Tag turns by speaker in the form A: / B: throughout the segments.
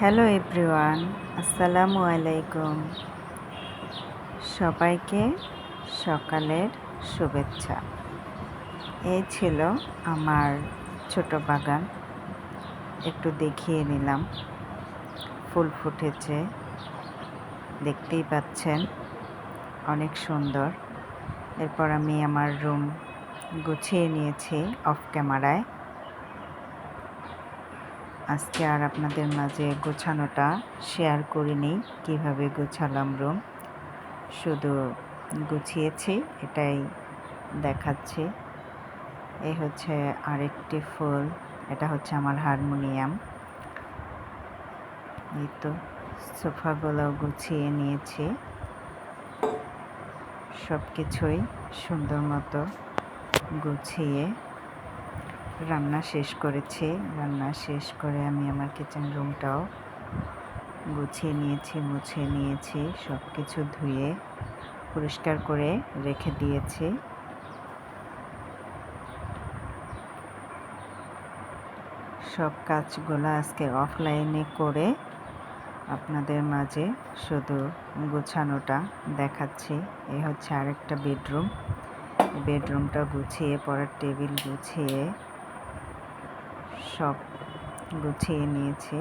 A: Hello everyone, আসসালামু আলাইকুম। সবাইকে সকালের শুভেচ্ছা। এই ছিল আমার ছোট বাগান, একটু দেখিয়ে নিলাম। ফুল ফুটেছে, দেখতেই পাচ্ছেন, অনেক সুন্দর। এরপর আমি আমার রুম গুছিয়ে নিয়েছি অফ ক্যামেরায়। আজকে আর আপনাদের মাঝে গোছানোটা শেয়ার করিনি, কিভাবে গোছালাম রুম, শুধু গুছিয়েছি এটাই দেখাচ্ছি। এই হচ্ছে আরেকটি ফুল, এটা হচ্ছে আমার হারমোনিয়াম। এই তো সোফাগুলো গুছিয়ে নিয়েছি, সব কিছুই সুন্দর মতো গুছিয়ে রান্না শেষ করেছি। রান্না শেষ করে আমি আমার কিচেন রুমটাও গুছিয়ে নিয়েছি, মুছে নিয়েছি, সব কিছু ধুয়ে পরিষ্কার করে রেখে দিয়েছি। সব কাজগুলো আজকে অফলাইনে করে আপনাদের মাঝে শুধু গুছানোটা দেখাচ্ছি। এই হচ্ছে আরেকটা বেডরুম। বেডরুমটা গুছিয়ে, পড়ার টেবিল গুছিয়ে সব গুছিয়ে নিয়েছি।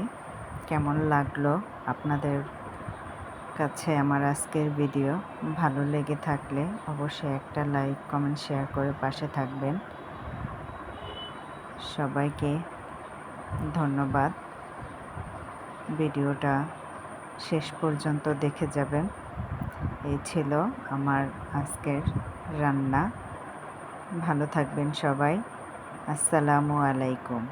A: কেমন লাগলো আপনাদের কাছে আমার আজকের ভিডিও? ভালো লেগে থাকলে অবশ্যই একটা লাইক, কমেন্ট, শেয়ার করে পাশে থাকবেন। সবাইকে ধন্যবাদ। ভিডিওটা শেষ পর্যন্ত দেখে যাবেন। এই ছিল আমার আজকের রান্না। ভালো থাকবেন সবাই। আসসালামু আলাইকুম।